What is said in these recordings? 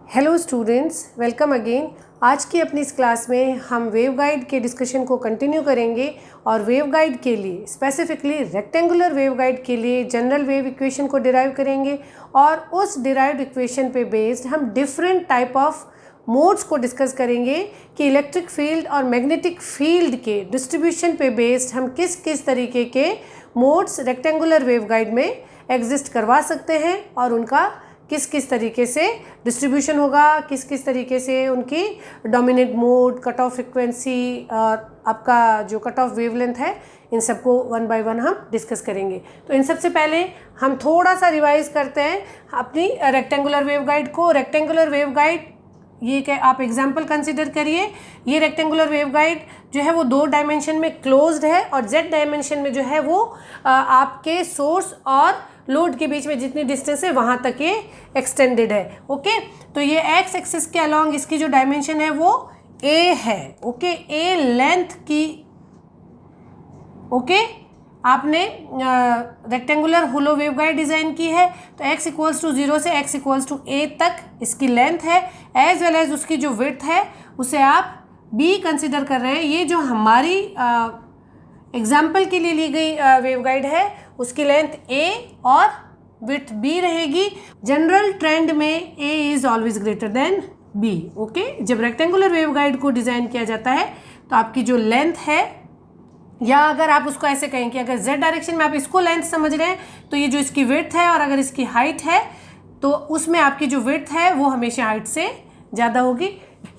Hello students, welcome again. आज की अपनी इस क्लास में हम वेवगाइड के डिस्कशन को कंटिन्यू करेंगे और वेवगाइड के लिए स्पेसिफिकली रेक्टेंगुलर वेवगाइड के लिए जनरल वेव इक्वेशन को डिराइव करेंगे और उस डिराइव्ड इक्वेशन पे बेस्ड हम डिफरेंट टाइप ऑफ मोड्स को डिस्कस करेंगे कि इलेक्ट्रिक फील्ड और मैग्नेटिक फील्ड के डिस्ट्रीब्यूशन पे बेस्ड हम किस किस तरीके के मोड्स रेक्टेंगुलर वेवगाइड में एग्जिस्ट करवा सकते हैं और उनका किस किस तरीके से डिस्ट्रीब्यूशन होगा, किस किस तरीके से उनकी dominant mode, cut off frequency और आपका जो कट ऑफ वेवलेंथ है, इन सबको वन बाय वन हम डिस्कस करेंगे। तो इन सबसे पहले हम थोड़ा सा रिवाइज करते हैं अपनी रेक्टेंगुलर वेवगाइड को। रेक्टेंगुलर वेवगाइड ये क्या, आप एग्जाम्पल कंसिडर करिए। ये रेक्टेंगुलर वेवगाइड जो है वो 2 डायमेंशन में क्लोज्ड है और z डायमेंशन में जो है वो आपके सोर्स और लोड के बीच में जितनी डिस्टेंस है वहाँ तक ये एक्सटेंडेड है। ओके, तो ये x एक्सिस के अलॉन्ग इसकी जो डायमेंशन है वो a है। ओके, a लेंथ की आपने रेक्टेंगुलर होलो वेवगाइड डिज़ाइन की है तो x इक्वल्स टू 0 से x इक्वल्स टू a तक इसकी लेंथ है, एज वेल एज उसकी जो विड्थ है उसे आप b कंसिडर कर रहे हैं। ये जो हमारी एग्जाम्पल के लिए ली गई वेवगाइड है उसकी लेंथ a और विड्थ b रहेगी। जनरल ट्रेंड में a is always greater than b। Okay, जब रेक्टेंगुलर वेवगाइड को डिज़ाइन किया जाता है तो आपकी जो लेंथ है, या अगर आप उसको ऐसे कहें कि अगर z डायरेक्शन में आप इसको लेंथ समझ रहे हैं तो ये जो इसकी विड्थ है और अगर इसकी हाइट है तो उसमें आपकी जो विड्थ है वो हमेशा हाइट से ज़्यादा होगी।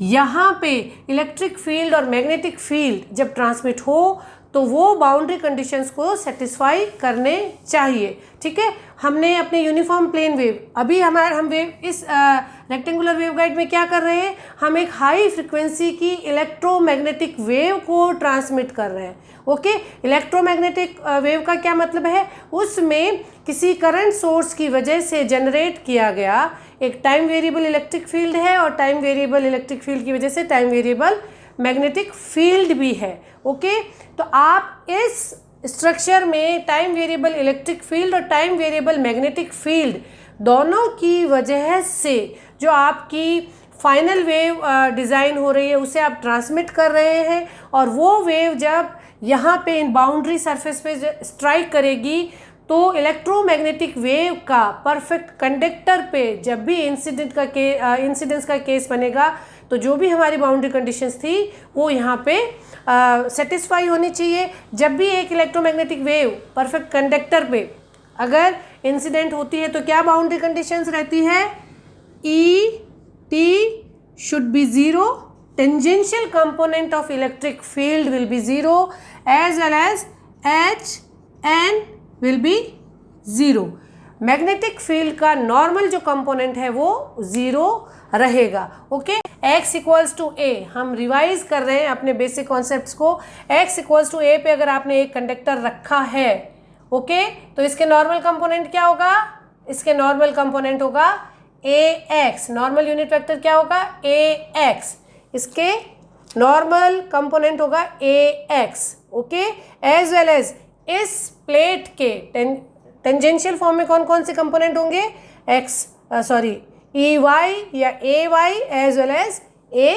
यहाँ पे इलेक्ट्रिक फील्ड और मैग्नेटिक फील्ड जब ट्रांसमिट हो तो वो बाउंड्री कंडीशंस को सेटिस्फाई करने चाहिए। ठीक है, हमने अपने यूनिफॉर्म प्लेन वेव, अभी हम वेव इस रेक्टेंगुलर वेवगाइड में क्या कर रहे हैं, हम एक हाई फ्रिक्वेंसी की इलेक्ट्रोमैग्नेटिक वेव को ट्रांसमिट कर रहे हैं। ओके, इलेक्ट्रोमैग्नेटिक वेव का क्या मतलब है, उसमें किसी करंट सोर्स की वजह से जनरेट किया गया एक टाइम वेरिएबल इलेक्ट्रिक फील्ड है और टाइम वेरिएबल इलेक्ट्रिक फील्ड की वजह से टाइम वेरिएबल मैग्नेटिक फील्ड भी है। ओके, तो आप इस स्ट्रक्चर में टाइम वेरिएबल इलेक्ट्रिक फील्ड और टाइम वेरिएबल मैग्नेटिक फील्ड दोनों की वजह से जो आपकी फाइनल वेव डिज़ाइन हो रही है उसे आप ट्रांसमिट कर रहे हैं और वो वेव जब यहाँ पे इन बाउंड्री सरफेस पे स्ट्राइक करेगी तो इलेक्ट्रोमैग्नेटिक वेव का परफेक्ट कंडक्टर पे जब भी इंसिडेंस का केस बनेगा तो जो भी हमारी बाउंड्री कंडीशंस थी वो यहाँ पे सेटिस्फाई होनी चाहिए। जब भी एक इलेक्ट्रोमैग्नेटिक वेव परफेक्ट कंडक्टर पे अगर इंसिडेंट होती है तो क्या बाउंड्री कंडीशंस रहती है, E T should be 0, tangential component of electric field will be 0 as well as H N will be 0। Magnetic field का नॉर्मल जो कंपोनेंट है वो 0 रहेगा। Okay, x equals to a, हम रिवाइज कर रहे हैं अपने बेसिक कॉन्सेप्ट्स को। x इक्वल्स टू a पे अगर आपने एक कंडक्टर रखा है, ओके, तो इसके नॉर्मल कंपोनेंट क्या होगा, इसके नॉर्मल कंपोनेंट होगा ax। नॉर्मल यूनिट वेक्टर क्या होगा, ax, इसके नॉर्मल कंपोनेंट होगा ax। Okay, as well as इस प्लेट के टेंजेंशियल फॉर्म में कौन कौन से कंपोनेंट होंगे, ई वाई या A Y as well as A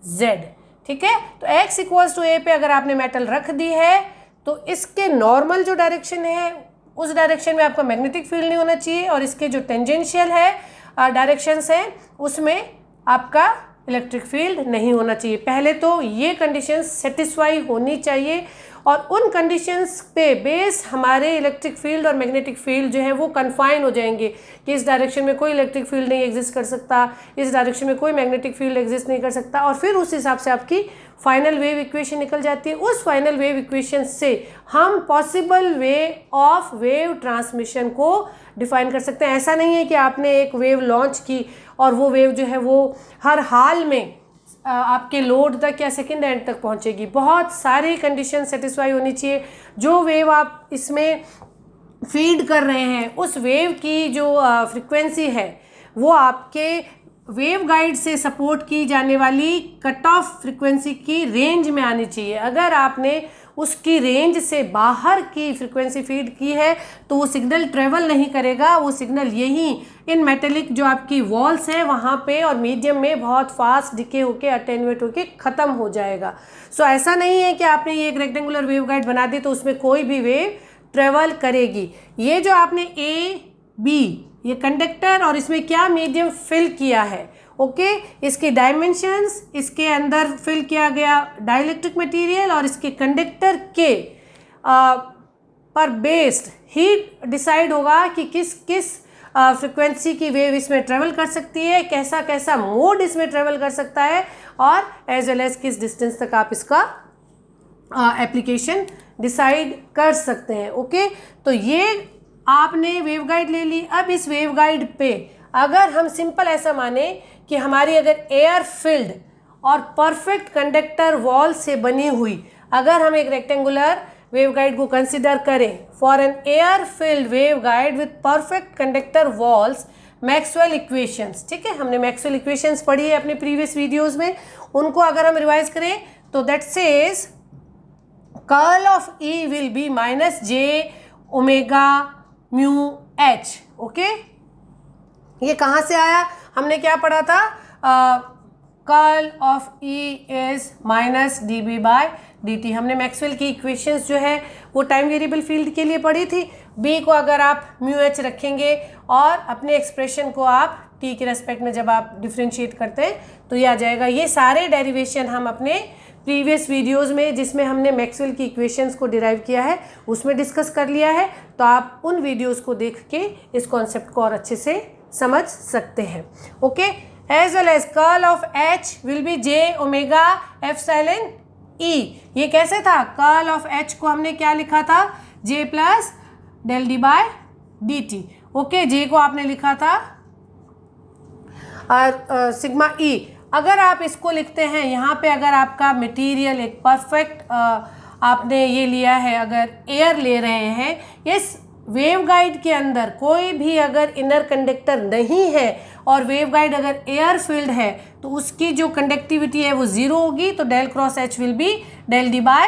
Z. ठीक है, तो x इक्वल्स टू a पे अगर आपने मेटल रख दी है तो इसके नॉर्मल जो डायरेक्शन है उस डायरेक्शन में आपका मैग्नेटिक फील्ड नहीं होना चाहिए और इसके जो टेंजेंशियल है डायरेक्शंस हैं उसमें आपका इलेक्ट्रिक फील्ड नहीं होना चाहिए। पहले तो ये कंडीशंस सेटिस्फाई होनी चाहिए और उन कंडीशंस पे बेस हमारे इलेक्ट्रिक फील्ड और मैग्नेटिक फील्ड जो है वो कन्फाइन हो जाएंगे कि इस डायरेक्शन में कोई इलेक्ट्रिक फील्ड नहीं एग्जिस्ट कर सकता, इस डायरेक्शन में कोई मैग्नेटिक फील्ड एग्जिस्ट नहीं कर सकता और फिर उस हिसाब से आपकी फाइनल वेव इक्वेशन निकल जाती है। उस फाइनल वेव इक्वेशन से हम possible way of wave transmission को डिफाइन कर सकते हैं। ऐसा नहीं है कि आपने एक वेव लॉन्च की और वो वेव जो है वो हर हाल में आपके लोड तक या सेकेंड एंड तक पहुंचेगी। बहुत सारी कंडीशन सेटिस्फाई होनी चाहिए। जो वेव आप इसमें फीड कर रहे हैं उस वेव की जो फ्रिक्वेंसी है वो आपके वेव गाइड से सपोर्ट की जाने वाली कट ऑफ फ्रिक्वेंसी की रेंज में आनी चाहिए। अगर आपने उसकी रेंज से बाहर की फ्रीक्वेंसी फीड की है तो वो सिग्नल ट्रेवल नहीं करेगा, वो सिग्नल यहीं इन मेटेलिक जो आपकी वॉल्स हैं वहाँ पे और मीडियम में बहुत फास्ट डिके होके अटेन्यूएट होके ख़त्म हो जाएगा। सो ऐसा नहीं है कि आपने ये एक रेक्टेंगुलर वेवगाइड बना दी तो उसमें कोई भी वेव ट्रेवल करेगी। ये जो आपने ए बी ये कंडक्टर और इसमें क्या मीडियम फिल किया है, ओके, इसके डायमेंशंस, इसके अंदर फिल किया गया डाइलेक्ट्रिक मटेरियल और इसके कंडक्टर के पर बेस्ड ही डिसाइड होगा कि किस किस फ्रिक्वेंसी की वेव इसमें ट्रेवल कर सकती है, कैसा कैसा मोड इसमें ट्रेवल कर सकता है और एज वेल एज किस डिस्टेंस तक आप इसका एप्लीकेशन डिसाइड कर सकते हैं। ओके, तो ये आपने वेवगाइड ले ली। अब इस वेवगाइड पे अगर हम सिंपल ऐसा माने कि हमारी अगर एयर फिल्ड और परफेक्ट कंडक्टर वॉल से बनी हुई अगर हम एक रेक्टेंगुलर वेवगाइड को कंसिडर करें for an air filled waveguide with perfect conductor walls, Maxwell equations, ठीक है, हमने मैक्सवेल इक्वेशंस पढ़ी है अपने प्रीवियस वीडियोस में, उनको अगर हम रिवाइज करें तो that says curl of E will be minus J omega mu H. Okay, ये कहाँ से आया, हमने क्या पढ़ा था, curl of E is minus D B by D T. हमने मैक्सवेल की इक्वेशंस जो है वो टाइम वेरिएबल फील्ड के लिए पढ़ी थी। बी को अगर आप म्यू एच रखेंगे और अपने एक्सप्रेशन को आप टी के रेस्पेक्ट में जब आप डिफ्रेंशिएट करते हैं तो ये आ जाएगा। ये सारे डेरिवेशन हम अपने प्रीवियस वीडियोस में जिसमें हमने मैक्सवेल की इक्वेशंस को डिराइव किया है उसमें डिस्कस कर लिया है, तो आप उन वीडियोस को देख के इस कॉन्सेप्ट को और अच्छे से समझ सकते हैं। Okay, as well as curl of H will be J omega epsilon E. ये कैसे था, कर्ल ऑफ एच को हमने क्या लिखा था, J plus del D by D T. Okay, J को आपने लिखा था सिग्मा ई। अगर आप इसको लिखते हैं यहाँ पे, अगर आपका मटेरियल एक परफेक्ट आपने ये लिया है, अगर एयर ले रहे हैं, इस वेवगाइड के अंदर कोई भी अगर इनर कंडक्टर नहीं है और वेवगाइड अगर एयर फील्ड है तो उसकी जो कंडक्टिविटी है वो ज़ीरो होगी, तो del cross H will be del D by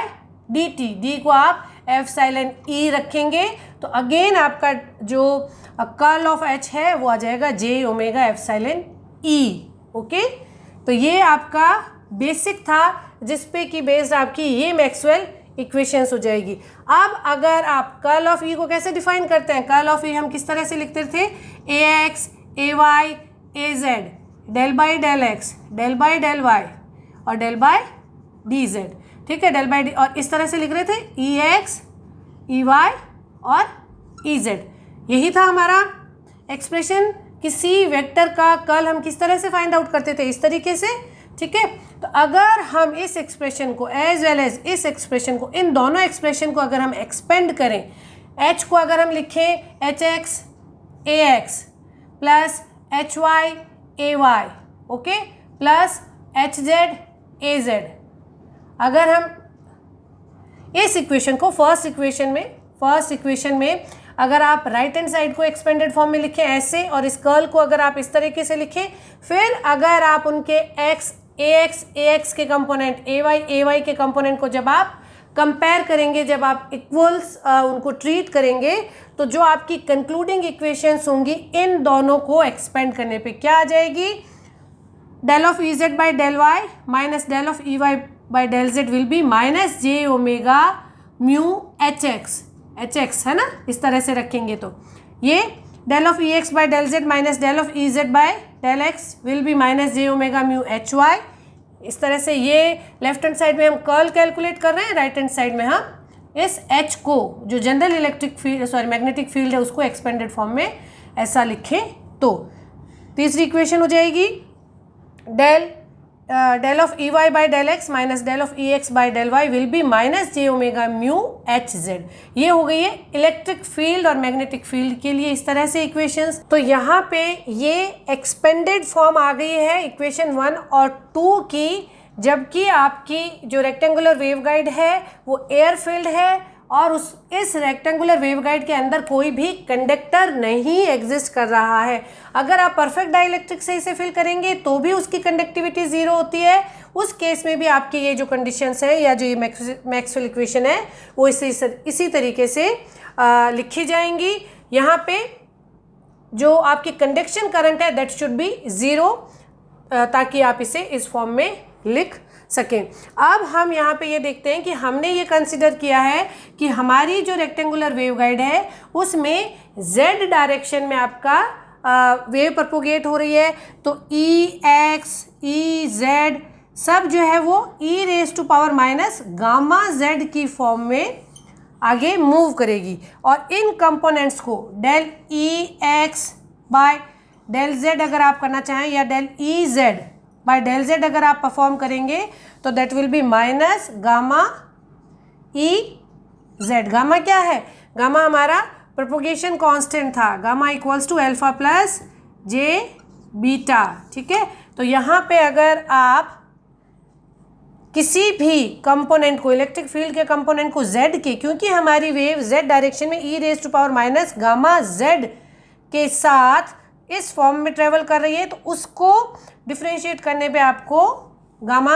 D T. D को आप एप्सिलॉन ई रखेंगे तो अगेन आपका जो कर्ल ऑफ एच है वो आ जाएगा जे ओमेगा एप्सिलॉन ई। ओके, तो ये आपका बेसिक था जिस पे कि बेस्ड आपकी ये मैक्सवेल इक्वेशंस हो जाएगी। अब अगर आप कर्ल ऑफ ई को कैसे डिफाइन करते हैं, कर्ल ऑफ ई हम किस तरह से लिखते थे, A X A Y A Z del by del X del by del Y और डेल बाई डी जेड, ठीक है, डेल बाई डी, और इस तरह से लिख रहे थे ई एक्स ई वाई और ई जेड। यही था हमारा एक्सप्रेशन। किसी वेक्टर का कर्ल हम किस तरह से फाइंड आउट करते थे, इस तरीके से, ठीक है। तो अगर हम इस एक्सप्रेशन को एज वेल एज इस एक्सप्रेशन को, इन दोनों एक्सप्रेशन को अगर हम एक्सपेंड करें, एच को अगर हम लिखें H X A X plus H Y A Y, okay, plus H Z A Z, अगर हम इस इक्वेशन को फर्स्ट इक्वेशन में अगर आप राइट हैंड साइड को एक्सपेंडेड फॉर्म में लिखें ऐसे, और इस कर्ल को अगर आप इस तरीके से लिखें, फिर अगर आप उनके ए एक्स के कंपोनेंट ए वाई के कंपोनेंट को जब आप कंपेयर करेंगे, जब आप इक्वल्स उनको ट्रीट करेंगे, तो जो आपकी कंक्लूडिंग इक्वेशंस होंगी इन दोनों को एक्सपेंड करने पे क्या आ जाएगी, del of E Z by del Y minus del of E Y by del Z will be minus J omega mu H X, है ना, इस तरह से रखेंगे तो ये del of E X by del Z minus del of E Z by del X will be minus J omega mu H Y. इस तरह से ये लेफ्ट हैंड साइड में हम कर्ल कैलकुलेट कर रहे हैं, राइट हैंड साइड में हम इस एच को जो general electric field magnetic field है उसको एक्सपेंडेड फॉर्म में ऐसा लिखें तो तीसरी इक्वेशन हो जाएगी del of E Y by del X minus del of E X by del Y will be minus J omega mu H Z. ये हो गई है इलेक्ट्रिक फील्ड और मैग्नेटिक फील्ड के लिए इस तरह से इक्वेशंस। तो यहाँ पे ये एक्सपेंडेड फॉर्म आ गई है इक्वेशन 1 और 2 की, जबकि आपकी जो रेक्टेंगुलर वेवगाइड है वो एयर फील्ड है और इस रेक्टेंगुलर वेवगाइड के अंदर कोई भी कंडक्टर नहीं एग्जिस्ट कर रहा है। अगर आप परफेक्ट डाइलेक्ट्रिक से इसे फिल करेंगे तो भी उसकी कंडक्टिविटी ज़ीरो होती है। उस केस में भी आपकी ये जो कंडीशंस है या जो ये मैक्सवेल इक्वेशन है वो इसी तरीके से लिखी जाएंगी। यहाँ पे जो आपकी कंडक्शन करंट है दैट शुड बी ज़ीरो, ताकि आप इसे इस फॉर्म में लिख सकें। अब हम यहाँ पे ये देखते हैं कि हमने ये कंसिडर किया है कि हमारी जो रेक्टेंगुलर वेवगाइड है उसमें z डायरेक्शन में आपका वेव प्रोपोगेट हो रही है, तो ई एक्स ई जेड सब जो है वो e raise to power minus gamma z की फॉर्म में आगे मूव करेगी। और इन कंपोनेंट्स को del E X by del z अगर आप करना चाहें या del E Z by del z अगर आप परफॉर्म करेंगे तो that will be minus gamma E Z. Gamma क्या है? गामा हमारा प्रोपोगेशन कांस्टेंट था, gamma equals to alpha plus J beta. ठीक है, तो यहाँ पे अगर आप किसी भी कंपोनेंट को, इलेक्ट्रिक फील्ड के कंपोनेंट को z के, क्योंकि हमारी वेव z डायरेक्शन में e raise to power minus gamma z के साथ इस फॉर्म में ट्रेवल कर रही है, तो उसको डिफ्रेंशिएट करने पे आपको गामा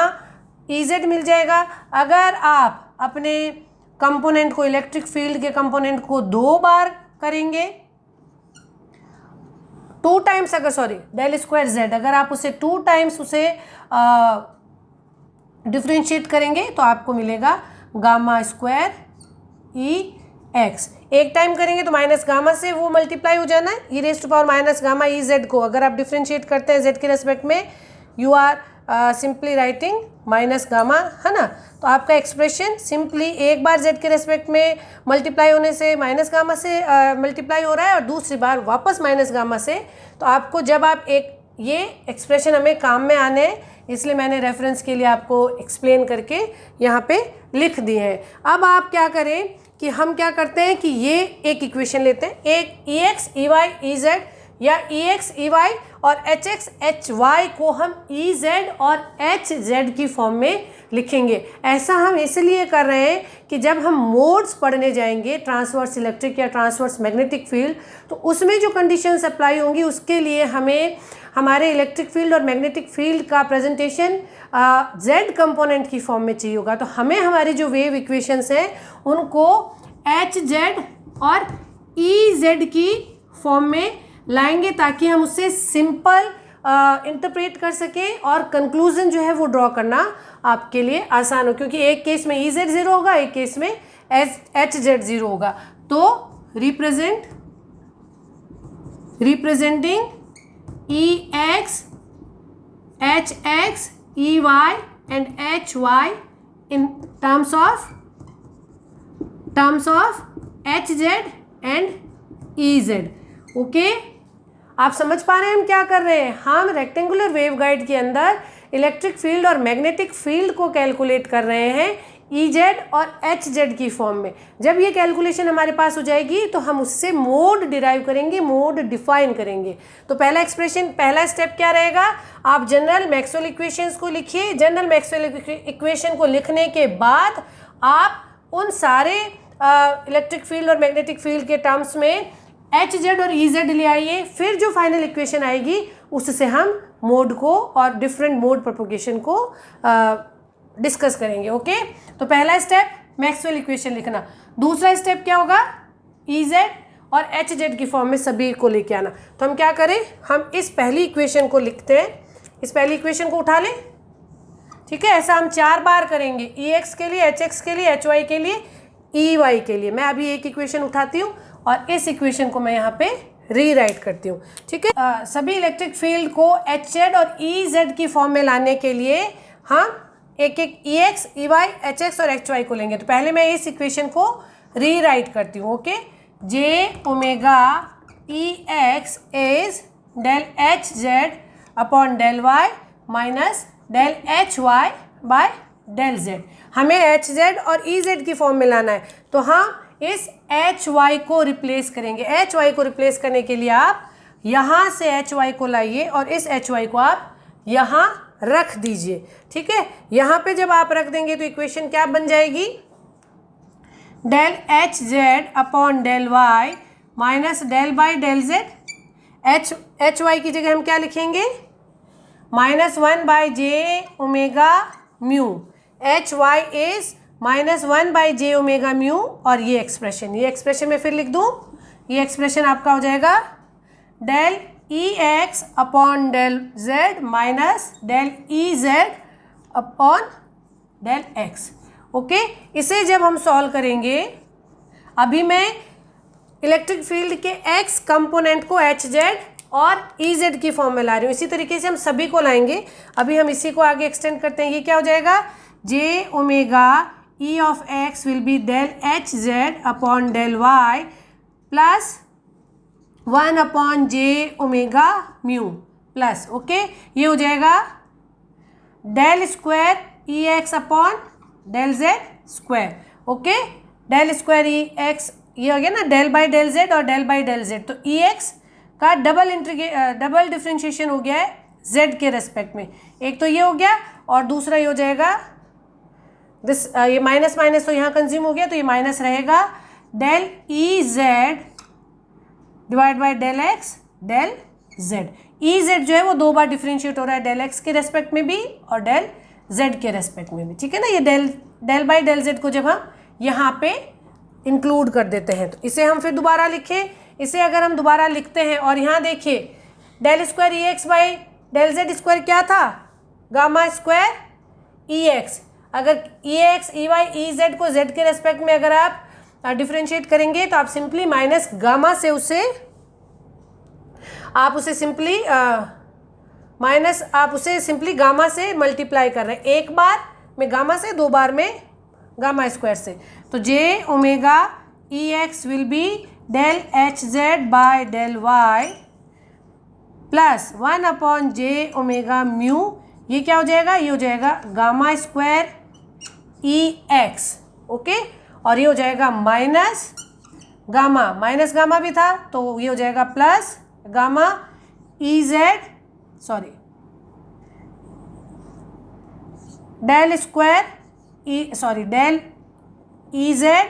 Ez मिल जाएगा। अगर आप अपने कंपोनेंट को, इलेक्ट्रिक फील्ड के कंपोनेंट को 2 बार करेंगे, 2 टाइम्स डेल स्क्वायर z, अगर आप उसे 2 टाइम्स उसे डिफ्रेंशिएट करेंगे तो आपको मिलेगा गामा स्क्वायर ई एक्स। एक टाइम करेंगे तो माइनस गामा से वो मल्टीप्लाई हो जाना है, E raise to power minus gamma E Z को अगर आप डिफ्रेंशिएट करते हैं जेड के रेस्पेक्ट में, you are simply writing minus gamma, है ना। तो आपका एक्सप्रेशन सिंपली एक बार जेड के रेस्पेक्ट में मल्टीप्लाई होने से माइनस गामा से मल्टीप्लाई हो रहा है और दूसरी बार वापस माइनस गामा से। तो आपको जब आप ये एक्सप्रेशन हमें काम में आने हैं, इसलिए मैंने रेफरेंस के लिए आपको एक्सप्लेन करके यहाँ पे लिख दिए हैं। अब आप क्या करें कि हम क्या करते हैं कि ये एक इक्वेशन लेते हैं, एक E X E Y E Z या ई एक्स ई वाई और एच एक्स एच वाई को हम ई जेड और एच जेड की फॉर्म में लिखेंगे। ऐसा हम इसलिए कर रहे हैं कि जब हम मोड्स पढ़ने जाएंगे, ट्रांसवर्स इलेक्ट्रिक या ट्रांसवर्स मैग्नेटिक फील्ड, तो उसमें जो कंडीशंस अप्लाई होंगी उसके लिए हमें हमारे इलेक्ट्रिक फील्ड और मैग्नेटिक फील्ड का प्रेजेंटेशन जेड कंपोनेंट की फॉर्म में चाहिए होगा। तो हमें हमारी जो वेव इक्वेशंस हैं उनको एच जेड और ई जेड की फॉर्म में लाएंगे ताकि हम उससे सिंपल इंटरप्रेट कर सकें और कंक्लूजन जो है वो ड्रॉ करना आपके लिए आसान हो, क्योंकि एक केस में ई जेड ज़ीरो होगा, एक केस में एच जेड ज़ीरो होगा। तो representing E X H X E Y and H Y in terms of H Z and E Z. Okay, आप समझ पा रहे हैं हम क्या कर रहे हैं? हम रेक्टेंगुलर वेवगाइड के अंदर इलेक्ट्रिक फील्ड और मैग्नेटिक फील्ड को कैलकुलेट कर रहे हैं ई जेड और एच जेड की फॉर्म में। जब ये कैलकुलेशन हमारे पास हो जाएगी तो हम उससे मोड डिराइव करेंगे, मोड डिफाइन करेंगे। तो पहला स्टेप क्या रहेगा? आप जनरल मैक्सवेल इक्वेशंस को लिखिए। जनरल मैक्सवेल इक्वेशन को लिखने के बाद आप उन सारे इलेक्ट्रिक फील्ड और मैग्नेटिक फील्ड के टर्म्स में एच जेड और ई जेड ले आइए। फिर जो फाइनल इक्वेशन आएगी उससे हम मोड को और डिफरेंट मोड प्रोपोगेशन को डिस्कस करेंगे। ओके, तो पहला स्टेप मैक्सवेल इक्वेशन लिखना। दूसरा स्टेप क्या होगा? ई जेड और एच जेड की फॉर्म में सभी को लेके आना। तो हम क्या करें, हम इस पहली इक्वेशन को लिखते हैं, इस पहली इक्वेशन को उठा लें। ठीक है, ऐसा हम 4 बार करेंगे, ई एक्स के लिए, एच एक्स के लिए, एच वाई के लिए, ई वाई के लिए। मैं अभी एक इक्वेशन उठाती हूँ और इस इक्वेशन को मैं यहाँ पे रीराइट करती हूँ। ठीक है, सभी इलेक्ट्रिक फील्ड को एच जेड और ई जेड की फॉर्म में लाने के लिए हम एक एक E X E Y H X और एच वाई को लेंगे। तो पहले मैं इस इक्वेशन को रीराइट करती हूँ। Okay, J omega E X is del H Z upon del Y minus del H Y by del Z. हमें एच जेड और ई जेड की फॉर्म में लाना है, तो हम इस एच वाई को रिप्लेस करेंगे। एच वाई को रिप्लेस करने के लिए आप यहाँ से एच वाई को लाइए और इस एच वाई को आप यहाँ रख दीजिए। ठीक है, यहाँ पे जब आप रख देंगे तो इक्वेशन क्या बन जाएगी? Del H Z upon del Y minus del by del Z. H Y की जगह हम क्या लिखेंगे, -1/j mu. H Y is -1/j mu. और ये एक्सप्रेशन मैं फिर लिख दूँ, ये एक्सप्रेशन आपका हो जाएगा del E X upon del Z minus del E Z upon del X. Okay, इसे जब हम सॉल्व करेंगे, अभी मैं इलेक्ट्रिक फील्ड के एक्स कंपोनेंट को एच जेड और ई जेड की फॉर्म में ला रही हूँ। इसी तरीके से हम सभी को लाएंगे। अभी हम इसी को आगे एक्सटेंड करते हैं। ये क्या हो जाएगा, J omega E of X will be del H Z upon del Y plus 1 upon J omega mu plus, okay, ये हो जाएगा del square E X upon del Z square. Okay, del square E X, ये हो गया ना del by del Z और del by del Z. तो E X का डबल डिफ्रेंशिएशन हो गया है जेड के रेस्पेक्ट में। एक तो ये हो गया और दूसरा ये हो जाएगा दिस, ये माइनस माइनस तो यहाँ कंज्यूम हो गया, तो ये माइनस रहेगा del E Z divide by del X del Z. E Z जो है वो 2 बार डिफ्रेंशिएट हो रहा है, डेल एक्स के रेस्पेक्ट में भी और डेल जेड के रेस्पेक्ट में भी, ठीक है ना। ये डेल बाई डेल जेड को जब हम यहाँ पे इंक्लूड कर देते हैं तो इसे हम फिर दोबारा लिखें। इसे अगर हम दोबारा लिखते हैं और यहाँ देखिए del square E X by del Z square क्या था, गामा स्क्वायर ई एक्स। अगर E X E Y E Z को जेड के रेस्पेक्ट में अगर आप डिफ्रेंशिएट करेंगे तो आप सिंपली माइनस गामा से उसे सिंपली गामा से मल्टीप्लाई कर रहे हैं। एक बार में गामा से, 2 बार में गामा स्क्वायर से। तो J omega E X will be del H Z by del Y plus 1 upon J omega mu. ये क्या हो जाएगा, ये हो जाएगा gamma square E X. Okay, और ये हो जाएगा माइनस गामा भी था तो ये हो जाएगा plus gamma E Z, sorry del E Z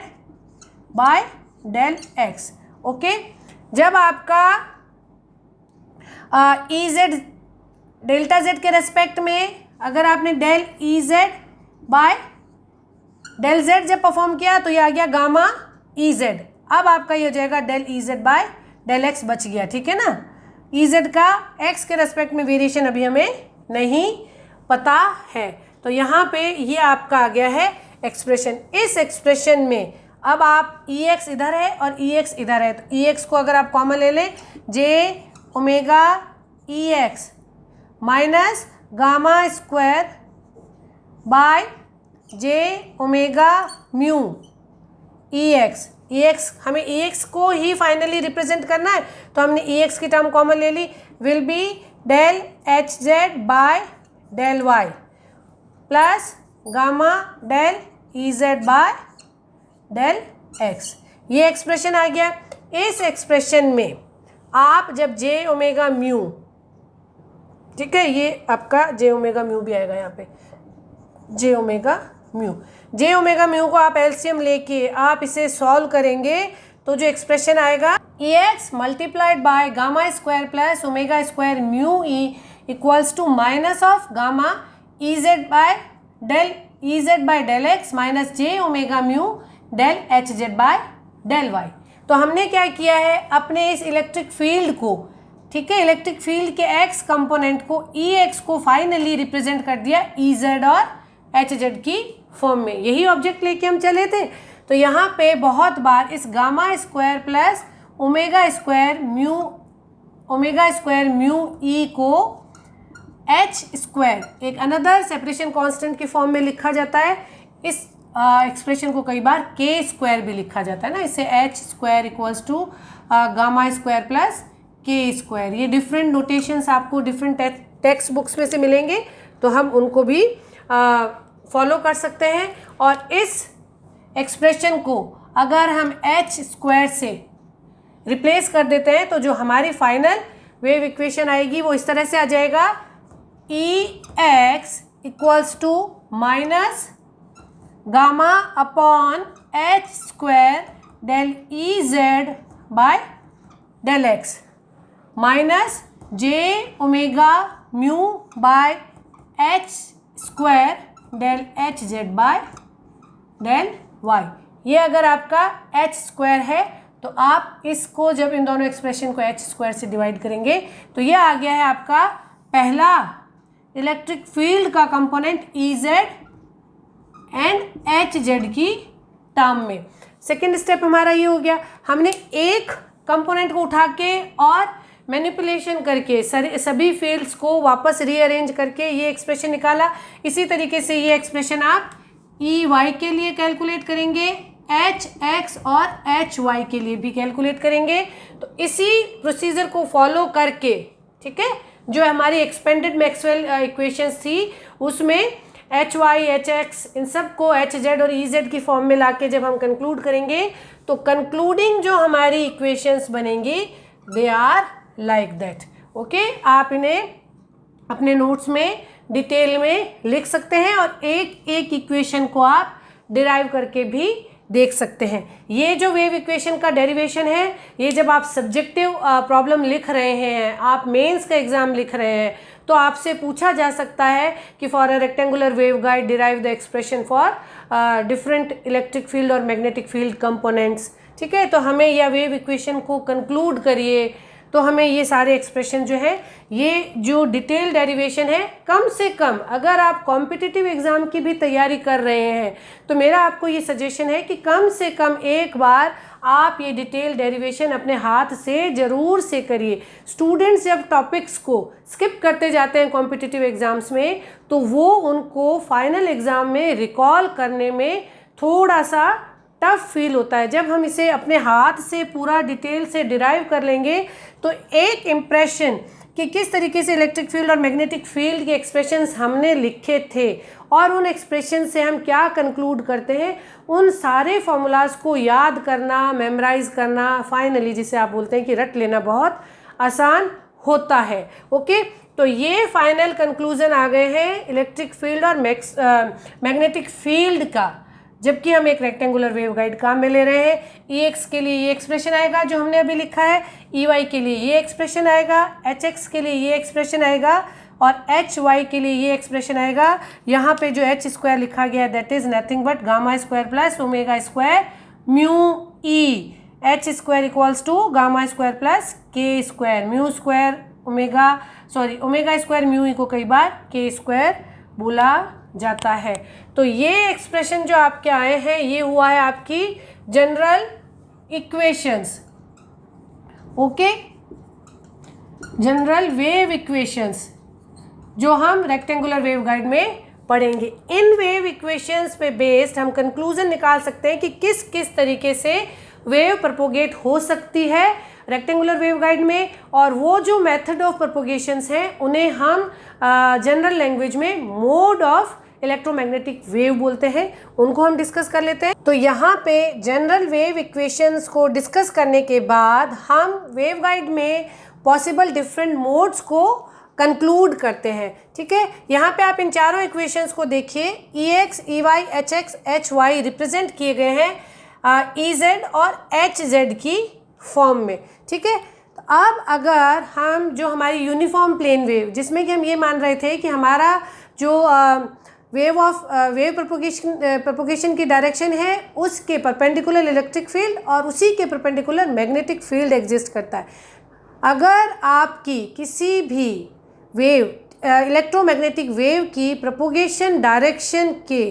by del X. Okay, जब आपका ई जेड डेल्टा जेड के रेस्पेक्ट में अगर आपने del E Z by del Z जब परफॉर्म किया तो ये आ गया गामा ई जेड। अब आपका ये हो जाएगा del E Z by del X बच गया, ठीक है ना। ई जेड का एक्स के रेस्पेक्ट में वेरिएशन अभी हमें नहीं पता है, तो यहाँ पे ये आपका आ गया है एक्सप्रेशन। इस एक्सप्रेशन में अब आप ई एक्स इधर है और ई एक्स इधर है, तो ई एक्स को अगर आप कॉमन ले लें, J omega E X minus gamma square by J omega mu E X हमें ई एक्स को ही फाइनली रिप्रेजेंट करना है, तो हमने ई एक्स की टर्म कॉमन ले ली, will be del H Z by del Y plus gamma del E Z by del X. ये एक्सप्रेशन आ गया। इस एक्सप्रेशन में आप जब जे ओमेगा म्यू, ठीक है, ये आपका जे ओमेगा म्यू भी आएगा यहाँ पे, जे ओमेगा म्यू को आप एलसीएम लेके आप इसे सॉल्व करेंगे तो जो एक्सप्रेशन आएगा E X multiplied by gamma square plus omega square mu E equals to minus of gamma E Z by del X minus J omega mu del H Z by del Y. तो हमने क्या किया है, अपने इस electric field को, ठीक है, इलेक्ट्रिक फील्ड के एक्स कंपोनेंट को ई एक्स को फाइनली रिप्रेजेंट कर दिया ई जेड और एच जेड की फॉर्म में। यही ऑब्जेक्ट लेके हम चले थे। तो यहाँ पे बहुत बार इस gamma square plus omega square mu E को एच स्क्वायर एक अनदर सेपरेशन कांस्टेंट की फॉर्म में लिखा जाता है। इस एक्सप्रेशन को कई बार के स्क्वायर भी लिखा जाता है ना, इससे H square equals to gamma square plus K square. ये डिफरेंट नोटेशंस आपको डिफरेंट टेक्स्ट बुक्स में से मिलेंगे, तो हम उनको भी फॉलो कर सकते हैं। और इस एक्सप्रेशन को अगर हम एच स्क्वायर से रिप्लेस कर देते हैं तो जो हमारी फाइनल वेव इक्वेशन आएगी वो इस तरह से आ जाएगा, E X equals to minus gamma upon H square del E Z by del X minus J omega mu by H square del H Z by del Y. ये अगर आपका एच स्क्वायर है तो आप इसको जब इन दोनों एक्सप्रेशन को एच स्क्वायर से डिवाइड करेंगे तो ये आ गया है आपका पहला इलेक्ट्रिक फील्ड का component E Z and H Z की टर्म में। सेकेंड स्टेप हमारा ये हो गया, हमने एक कंपोनेंट को उठा के और मैनिपुलेशन करके सभी फील्ड्स को वापस रीअरेंज करके ये एक्सप्रेशन निकाला। इसी तरीके से ये एक्सप्रेशन आप ई वाई के लिए कैलकुलेट करेंगे, एच एक्स और एच वाई के लिए भी कैलकुलेट करेंगे। तो इसी प्रोसीजर को फॉलो करके, ठीक है, जो हमारी एक्सपेंडेड मैक्सवेल इक्वेशंस थी उसमें एच वाई एच एक्स इन सब को एच जेड और ई जेड की फॉर्म में लाके जब हम कंक्लूड करेंगे तो कंक्लूडिंग जो हमारी इक्वेशंस बनेंगी they are like that. Okay, आप इन्हें अपने नोट्स में डिटेल में लिख सकते हैं और एक एक इक्वेशन को आप डिराइव करके भी देख सकते हैं। ये जो वेव इक्वेशन का डेरिवेशन है, ये जब आप सब्जेक्टिव प्रॉब्लम लिख रहे हैं, आप मेंस का एग्जाम लिख रहे हैं, तो आपसे पूछा जा सकता है कि for a rectangular wave guide derive the expression for different electric field और मैग्नेटिक फील्ड कंपोनेंट्स। ठीक है, तो हमें यह वेव इक्वेशन को कंक्लूड करिए, तो हमें ये सारे एक्सप्रेशन जो है, ये जो डिटेल डेरिवेशन है, कम से कम अगर आप कॉम्पिटिटिव एग्जाम की भी तैयारी कर रहे हैं तो मेरा आपको ये सजेशन है कि कम से कम एक बार आप ये डिटेल डेरिवेशन अपने हाथ से ज़रूर से करिए। स्टूडेंट्स जब टॉपिक्स को स्किप करते जाते हैं कॉम्पिटिटिव एग्जाम्स में तो वो उनको फाइनल एग्ज़ाम में रिकॉल करने में थोड़ा सा टफ फील होता है। जब हम इसे अपने हाथ से पूरा डिटेल से डिराइव कर लेंगे तो एक इम्प्रेशन कि किस तरीके से इलेक्ट्रिक फील्ड और मैग्नेटिक फील्ड के एक्सप्रेशंस हमने लिखे थे और उन एक्सप्रेशन से हम क्या कंक्लूड करते हैं, उन सारे फॉर्मूलाज को याद करना, मेमोराइज करना, फाइनली जिसे आप बोलते हैं कि रट लेना बहुत आसान होता है। ओके, तो ये फाइनल कंक्लूजन आ गए हैं इलेक्ट्रिक फील्ड और मैग्नेटिक फील्ड का, जबकि हम एक रेक्टेंगुलर वेव गाइड काम में ले रहे हैं। ई एक्स के लिए ये एक्सप्रेशन आएगा जो हमने अभी लिखा है, ई वाई के लिए ये एक्सप्रेशन आएगा, एच एक्स के लिए ये एक्सप्रेशन आएगा और एच वाई के लिए ये एक्सप्रेशन आएगा। यहाँ पे जो एच स्क्वायर लिखा गया है that is nothing but gamma square plus omega square mu E, H square equals to gamma square plus K square, mu square omega square mu E को कई बार के स्क्वायर बोला जाता है। तो ये एक्सप्रेशन जो आपके आए हैं ये हुआ है आपकी general equations. Okay, general wave equations जो हम रेक्टेंगुलर वेव गाइड में पढ़ेंगे। इन वेव इक्वेशंस पे बेस्ड हम कंक्लूजन निकाल सकते हैं कि किस किस तरीके से वेव प्रोपोगेट हो सकती है रेक्टेंगुलर वेव गाइड में, और वो जो मेथड ऑफ प्रोपोगेशंस हैं उन्हें हम जनरल लैंग्वेज में मोड ऑफ इलेक्ट्रोमैग्नेटिक वेव बोलते हैं, उनको हम डिस्कस कर लेते हैं। तो यहाँ पे जनरल वेव इक्वेशंस को डिस्कस करने के बाद हम वेव गाइड में पॉसिबल डिफरेंट मोड्स को कंक्लूड करते हैं। ठीक है, यहाँ पे आप इन चारों इक्वेशंस को देखिए, E X, E Y, H X, H Y represent किए गए हैं ई जेड और एच जेड की फॉर्म में। ठीक है, तो अब अगर हम जो हमारी यूनिफॉर्म प्लेन वेव, जिसमें कि हम ये मान रहे थे कि हमारा जो वेव प्रोपोगेशन की डायरेक्शन है उसके परपेंडिकुलर इलेक्ट्रिक फील्ड और उसी के परपेंडिकुलर मैग्नेटिक फील्ड एग्जिस्ट करता है। अगर आपकी किसी भी वेव इलेक्ट्रोमैग्नेटिक वेव की प्रोपोगेशन डायरेक्शन के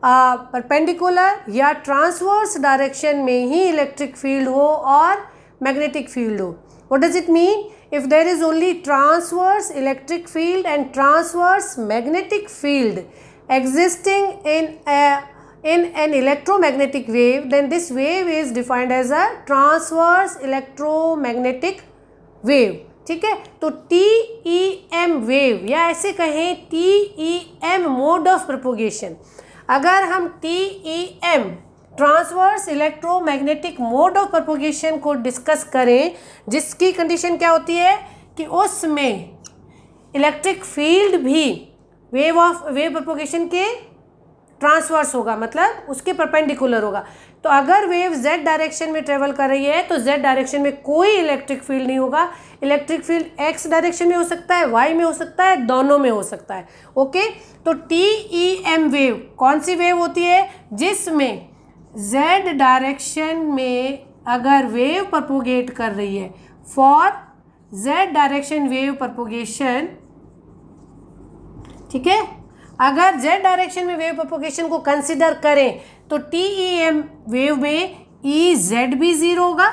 परपेंडिकुलर या ट्रांसवर्स डायरेक्शन में ही इलेक्ट्रिक फील्ड हो और मैग्नेटिक फील्ड हो, what does it mean? If there is only transverse electric field and transverse magnetic field existing in an electromagnetic wave, then this wave is defined as a transverse electromagnetic wave. ठीक है, तो TEM wave या ऐसे कहें TEM mode of propagation, अगर हम TEM transverse electromagnetic mode of propagation को discuss करें, जिसकी कंडीशन क्या होती है कि उसमें इलेक्ट्रिक फील्ड भी वेव प्रोपोगेशन के ट्रांसवर्स होगा, मतलब उसके परपेंडिकुलर होगा। तो अगर वेव z डायरेक्शन में ट्रेवल कर रही है तो z डायरेक्शन में कोई इलेक्ट्रिक फील्ड नहीं होगा। इलेक्ट्रिक फील्ड x डायरेक्शन में हो सकता है, y में हो सकता है, दोनों में हो सकता है। ओके, तो TEM वेव कौन सी वेव होती है? जिसमें z डायरेक्शन में अगर वेव प्रपोगेट कर रही है, for z direction wave propagation, ठीक है, अगर z डायरेक्शन में वेव प्रोपोगेशन को कंसिडर करें तो TEM वेव में EZ भी जीरो होगा।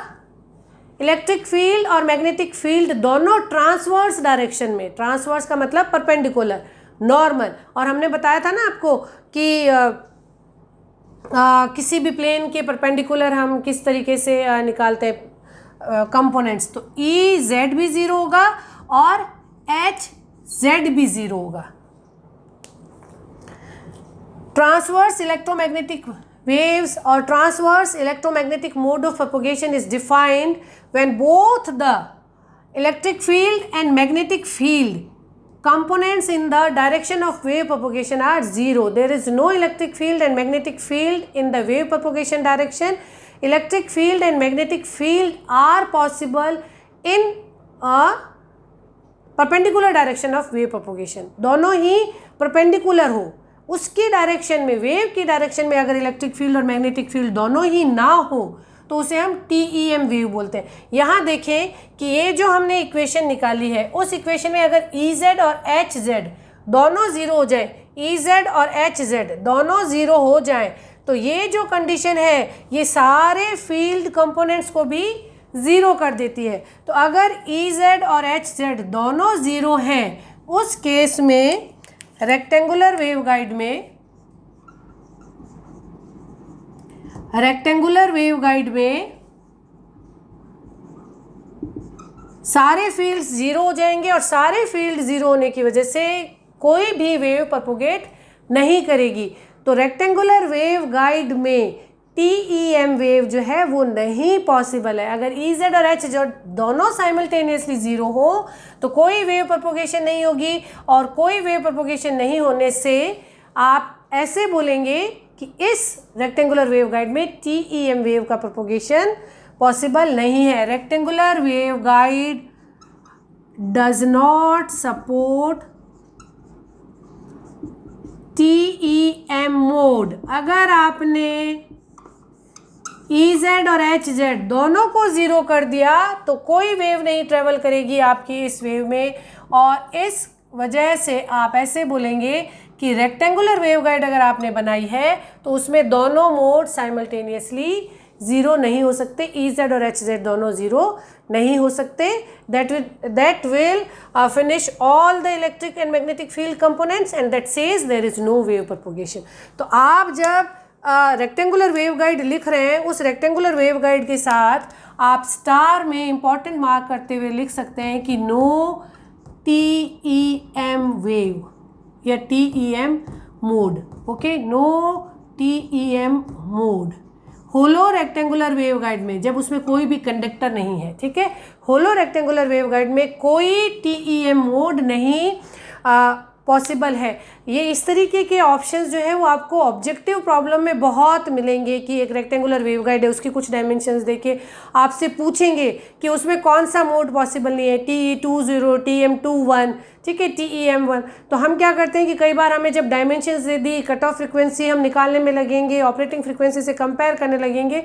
इलेक्ट्रिक फील्ड और मैग्नेटिक फील्ड दोनों ट्रांसवर्स डायरेक्शन में, ट्रांसवर्स का मतलब परपेंडिकुलर, नॉर्मल, और हमने बताया था ना आपको कि किसी भी प्लेन के परपेंडिकुलर हम किस तरीके से निकालते हैं कंपोनेंट्स। तो EZ भी जीरो होगा और HZ भी जीरो होगा। Transverse electromagnetic waves or transverse electromagnetic mode of propagation is defined when both the electric field and magnetic field components in the direction of wave propagation are zero. There is no electric field and magnetic field in the wave propagation direction. Electric field and magnetic field are possible in a perpendicular direction of wave propagation. दोनों ही perpendicular हो, उसकी direction में, wave की direction में अगर electric field और magnetic field दोनों ही ना हो तो उसे हम TEM वेव बोलते हैं। यहाँ देखें कि ये जो हमने इक्वेशन निकाली है, उस इक्वेशन में अगर EZ और HZ दोनों ज़ीरो हो जाए, EZ और HZ दोनों ज़ीरो हो जाएं, तो ये जो कंडीशन है ये सारे फील्ड कंपोनेंट्स को भी ज़ीरो कर देती है। तो अगर EZ और HZ दोनों ज़ीरो हैं, उस केस में रेक्टेंगुलर वेवगाइड में सारे फील्ड्स जीरो हो जाएंगे और सारे फील्ड जीरो होने की वजह से कोई भी वेव प्रपोगेट नहीं करेगी। तो रेक्टेंगुलर वेवगाइड में TEM वेव जो है वो नहीं पॉसिबल है। अगर EZ और HZ दोनों साइमल्टेनियसली ज़ीरो हो तो कोई वेव प्रपोगेशन नहीं होगी, और कोई वेव प्रपोगेशन नहीं होने से आप ऐसे बोलेंगे कि इस रेक्टेंगुलर वेवगाइड में TEM वेव का प्रपोगेशन पॉसिबल नहीं है। Rectangular waveguide does not support TEM mode. अगर आपने EZ और HZ दोनों को ज़ीरो कर दिया तो कोई वेव नहीं ट्रेवल करेगी आपकी इस वेव में, और इस वजह से आप ऐसे बोलेंगे कि रेक्टेंगुलर वेवगाइड अगर आपने बनाई है तो उसमें दोनों मोड साइमल्टेनियसली ज़ीरो नहीं हो सकते। EZ और HZ दोनों ज़ीरो नहीं हो सकते। that will finish all the electric and magnetic field components and that says there is no wave propagation। तो आप जब रेक्टेंगुलर वेवगाइड लिख रहे हैं, उस रेक्टेंगुलर वेवगाइड के साथ आप स्टार में इंपॉर्टेंट मार्क करते हुए लिख सकते हैं कि नो TEM वेव या TEM mode. Okay, no TEM mode hollow rectangular waveguide में, जब उसमें कोई भी कंडक्टर नहीं है, ठीक है, होलो रेक्टेंगुलर वेवगाइड में कोई TEM मोड नहीं पॉसिबल है। ये इस तरीके के ऑप्शंस जो है वो आपको ऑब्जेक्टिव प्रॉब्लम में बहुत मिलेंगे कि एक रेक्टेंगुलर वेवगाइड है, उसकी कुछ डायमेंशंस देके आपसे पूछेंगे कि उसमें कौन सा मोड पॉसिबल नहीं है, TE20, TM21, ठीक है, TEM1। तो हम क्या करते हैं कि कई बार हमें जब डायमेंशंस दे दी, कट ऑफ फ्रिक्वेंसी हम निकालने में लगेंगे, ऑपरेटिंग फ्रिक्वेंसी से कंपेयर करने लगेंगे।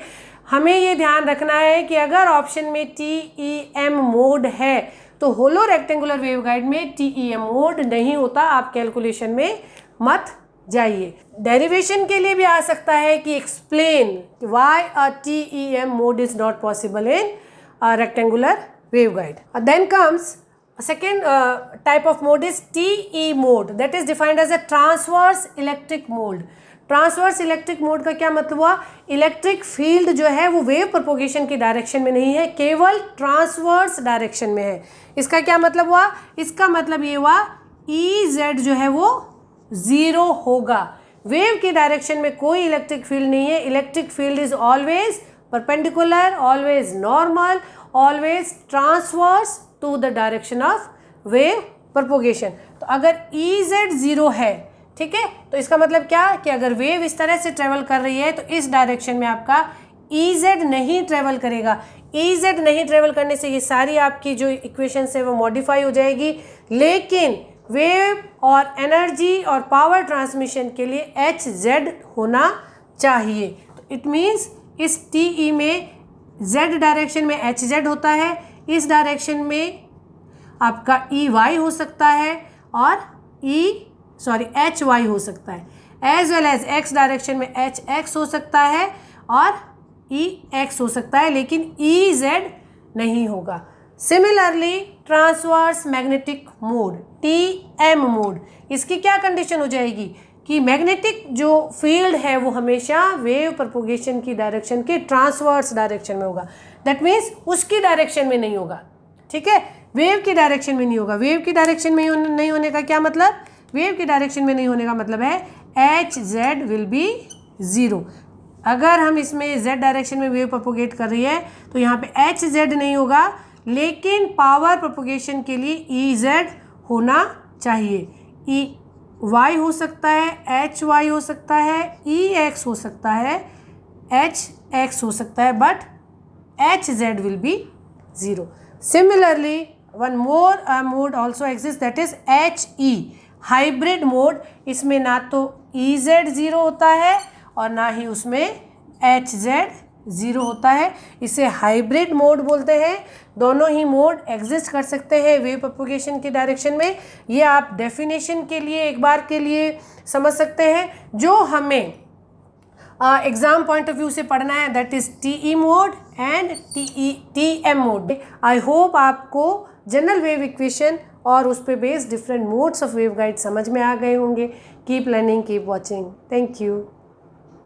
हमें ये ध्यान रखना है कि अगर ऑप्शन में TEM मोड है तो होलो रेक्टेंगुलर वेवगाइड में TEM मोड नहीं होता। आप कैलकुलेशन में मत जाइए। डेरिवेशन के लिए भी आ सकता है कि explain why a TEM mode is not possible in rectangular waveguide. Then comes second type of mode is TE mode, that is defined as a transverse electric mode। Transverse electric mode का क्या मतलब हुआ? Electric field जो है वो wave propagation की direction में नहीं है, केवल ट्रांसवर्स डायरेक्शन में है। इसका क्या मतलब हुआ? इसका मतलब ये हुआ EZ जो है वो ज़ीरो होगा। वेव की डायरेक्शन में कोई इलेक्ट्रिक फील्ड नहीं है। Electric field is always perpendicular, always normal, always transverse to the direction of wave propagation. तो अगर EZ ज़ीरो है, ठीक है। तो इसका मतलब क्या कि अगर वेव इस तरह से ट्रेवल कर रही है तो इस डायरेक्शन में आपका EZ नहीं ट्रेवल करेगा। EZ नहीं ट्रेवल करने से ये सारी आपकी जो इक्वेशंस है वो मॉडिफाई हो जाएगी, लेकिन वेव और एनर्जी और पावर ट्रांसमिशन के लिए HZ होना चाहिए। तो इट मीन्स इस TE में Z डायरेक्शन में HZ होता है, इस डायरेक्शन में आपका EY हो सकता है और HY हो सकता है, as well as X direction में HX हो सकता है और EX हो सकता है, लेकिन EZ नहीं होगा। Similarly transverse magnetic mode TM mode, इसकी क्या कंडीशन हो जाएगी कि मैग्नेटिक जो फील्ड है वो हमेशा वेव प्रोपोगेशन की डायरेक्शन के ट्रांसवर्स डायरेक्शन में होगा। दैट मीन्स उसकी डायरेक्शन में नहीं होगा, ठीक है, वेव की डायरेक्शन में नहीं होगा। वेव की डायरेक्शन में नहीं होने का क्या मतलब, वेव की डायरेक्शन में नहीं होने का मतलब है HZ विल बी 0। अगर हम इसमें Z डायरेक्शन में वेव प्रोपोगेट कर रही है तो यहाँ पे HZ नहीं होगा, लेकिन पावर प्रोपोगेशन के लिए EZ होना चाहिए। EY हो सकता है, HY हो सकता है, EX हो सकता है, HX हो सकता है, but HZ will be 0. Similarly, one more mode also exists, that is HE, hybrid mode. इसमें ना तो EZ 0 होता है और ना ही उसमें HZ 0 होता है। इसे हाइब्रिड मोड बोलते हैं। दोनों ही मोड एग्जिस्ट कर सकते हैं वेव प्रोपोगेशन की डायरेक्शन में। ये आप डेफिनेशन के लिए एक बार के लिए समझ सकते हैं। जो हमें एग्जाम पॉइंट ऑफ व्यू से पढ़ना है that is TE mode and TM mode. I hope आपको जनरल वेव इक्वेशन और उस पे based different modes of wave guide समझ में आ गए होंगे। Keep learning, keep watching. Thank you.